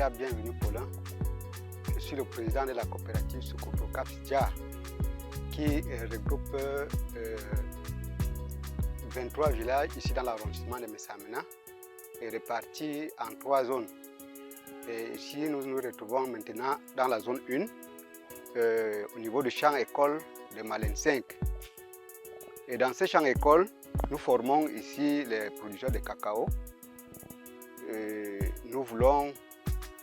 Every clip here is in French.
Déjà, bienvenue Paulin. Je suis le président de la coopérative Sucoprocap-Dia qui regroupe 23 villages ici dans l'arrondissement de Messamena et répartis en 3 zones. Et ici, nous nous retrouvons maintenant dans la zone 1, au niveau du champ école de Malène 5. Et dans ce champ école, nous formons ici les producteurs de cacao. Nous voulons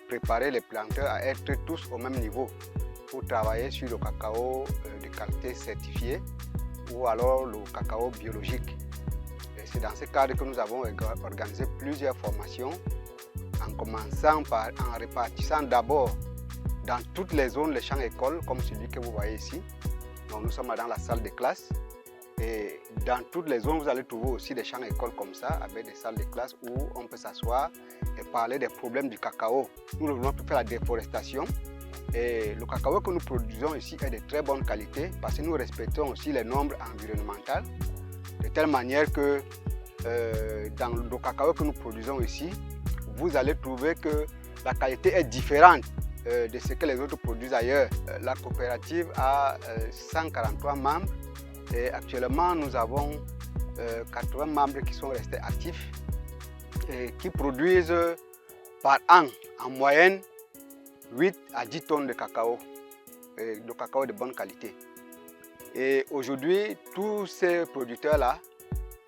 préparer les planteurs à être tous au même niveau pour travailler sur le cacao de qualité certifiée ou alors le cacao biologique. C'est dans ce cadre que nous avons organisé plusieurs formations, en commençant par en répartissant d'abord dans toutes les zones les champs écoles comme celui que vous voyez ici. Donc nous sommes dans la salle de classe. Et dans toutes les zones, vous allez trouver aussi des champs écoles comme ça, avec des salles de classe où on peut s'asseoir et parler des problèmes du cacao. Nous voulons faire la déforestation. Et le cacao que nous produisons ici est de très bonne qualité parce que nous respectons aussi les normes environnementales, de telle manière que dans le cacao que nous produisons ici, vous allez trouver que la qualité est différente de ce que les autres produisent ailleurs. La coopérative a 143 membres. Et actuellement, nous avons 80 membres qui sont restés actifs et qui produisent par an en moyenne 8 à 10 tonnes de cacao de bonne qualité. Et aujourd'hui, tous ces producteurs-là,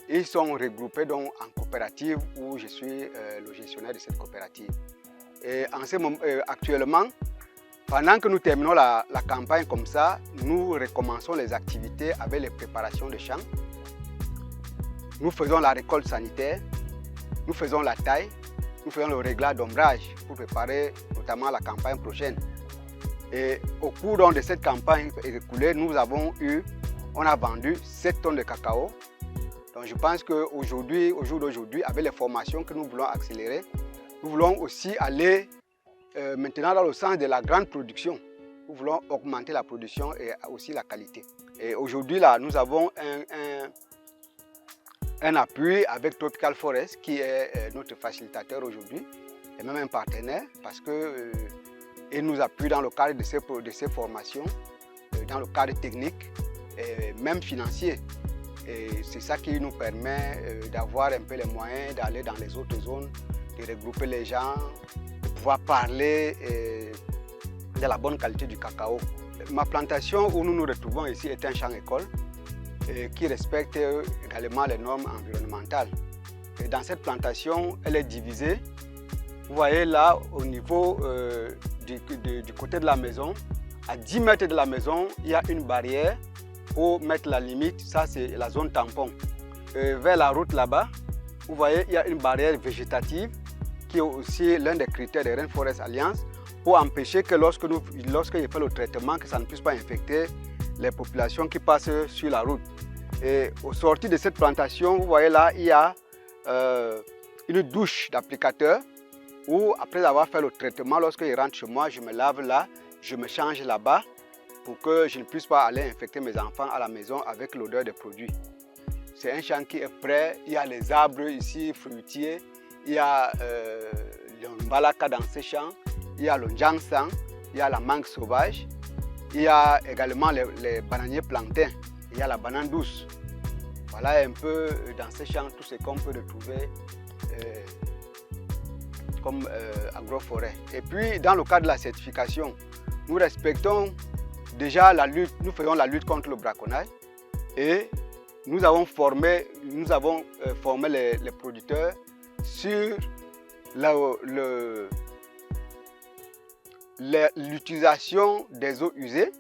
ils sont regroupés donc en coopérative où je suis le gestionnaire de cette coopérative. Et en ce moment, actuellement, pendant que nous terminons la campagne comme ça, nous recommençons les activités avec les préparations de champs. Nous faisons la récolte sanitaire, nous faisons la taille, nous faisons le réglage d'ombrage pour préparer notamment la campagne prochaine. Et au cours donc de cette campagne écoulée, on a vendu 7 tonnes de cacao. Donc je pense qu'aujourd'hui, au jour d'aujourd'hui, avec les formations que nous voulons accélérer, nous voulons aussi aller maintenant dans le sens de la grande production. Nous voulons augmenter la production et aussi la qualité. Et aujourd'hui, là, nous avons un appui avec Tropical Forest qui est notre facilitateur aujourd'hui et même un partenaire parce qu'il nous appuie dans le cadre de ces formations, dans le cadre technique et même financier. Et c'est ça qui nous permet d'avoir un peu les moyens d'aller dans les autres zones, de regrouper les gens, de pouvoir parler de la bonne qualité du cacao. Ma plantation où nous nous retrouvons ici est un champ école qui respecte également les normes environnementales. Et dans cette plantation, elle est divisée. Vous voyez là, au niveau du côté de la maison, à 10 mètres de la maison, il y a une barrière pour mettre la limite. Ça, c'est la zone tampon. Vers la route là-bas, vous voyez, il y a une barrière végétative qui est aussi l'un des critères de Rainforest Alliance pour empêcher que lorsqu'il fait le traitement, que ça ne puisse pas infecter les populations qui passent sur la route. Et au sortir de cette plantation, vous voyez là, il y a une douche d'applicateur où après avoir fait le traitement, lorsque je rentre chez moi, je me lave là, je me change là-bas pour que je ne puisse pas aller infecter mes enfants à la maison avec l'odeur des produits. C'est un champ qui est prêt, il y a les arbres ici, fruitiers, il y a le mbalaka dans ce champ, il y a le njangsang, il y a la mangue sauvage, il y a également les bananiers plantains, il y a la banane douce. Voilà un peu dans ce champ tout ce qu'on peut retrouver comme agroforêt. Et puis dans le cadre de la certification, nous respectons déjà la lutte, nous faisons la lutte contre le braconnage et nous avons formé les producteurs sur l'utilisation des eaux usées.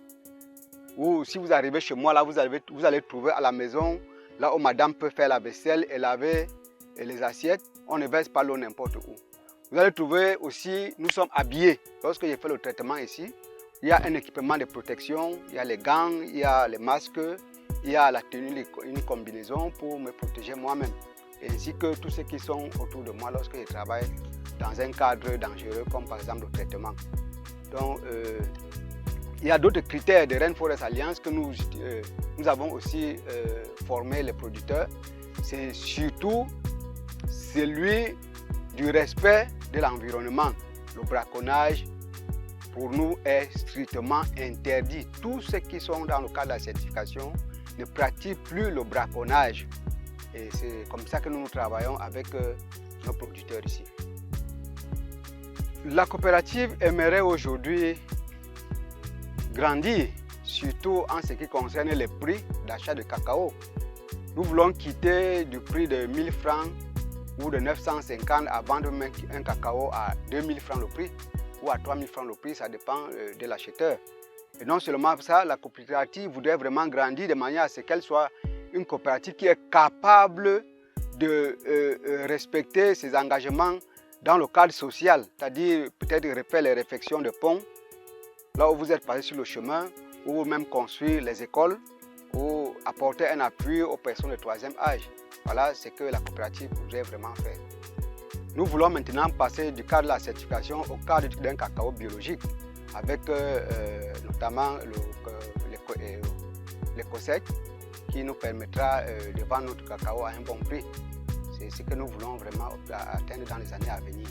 Ou si vous arrivez chez moi, là, vous allez trouver à la maison, là où madame peut faire la vaisselle et laver les assiettes, on ne verse pas l'eau n'importe où. Vous allez trouver aussi, nous sommes habillés. Lorsque j'ai fait le traitement ici, il y a un équipement de protection, il y a les gants, il y a les masques, il y a la tenue, une combinaison pour me protéger moi-même. Ainsi que tous ceux qui sont autour de moi lorsque je travaille dans un cadre dangereux comme par exemple le traitement. Donc, il y a d'autres critères de Rainforest Alliance que nous avons aussi formé les producteurs. C'est surtout celui du respect de l'environnement. le braconnage pour nous est strictement interdit. Tous ceux qui sont dans le cadre de la certification ne pratiquent plus le braconnage. Et c'est comme ça que nous travaillons avec nos producteurs ici. La coopérative aimerait aujourd'hui grandir, surtout en ce qui concerne les prix d'achat de cacao. Nous voulons quitter du prix de 1000 francs ou de 950 à vendre un cacao à 2000 francs le prix ou à 3000 francs le prix, ça dépend de l'acheteur. Et non seulement ça, la coopérative voudrait vraiment grandir de manière à ce qu'elle soit une coopérative qui est capable de respecter ses engagements dans le cadre social, c'est-à-dire peut-être refaire les réfections de ponts, là où vous êtes passé sur le chemin, ou même construire les écoles, ou apporter un appui aux personnes de troisième âge. Voilà ce que la coopérative voudrait vraiment faire. Nous voulons maintenant passer du cadre de la certification au cadre d'un cacao biologique, avec notamment l'éco-sec, qui nous permettra de vendre notre cacao à un bon prix. C'est ce que nous voulons vraiment atteindre dans les années à venir.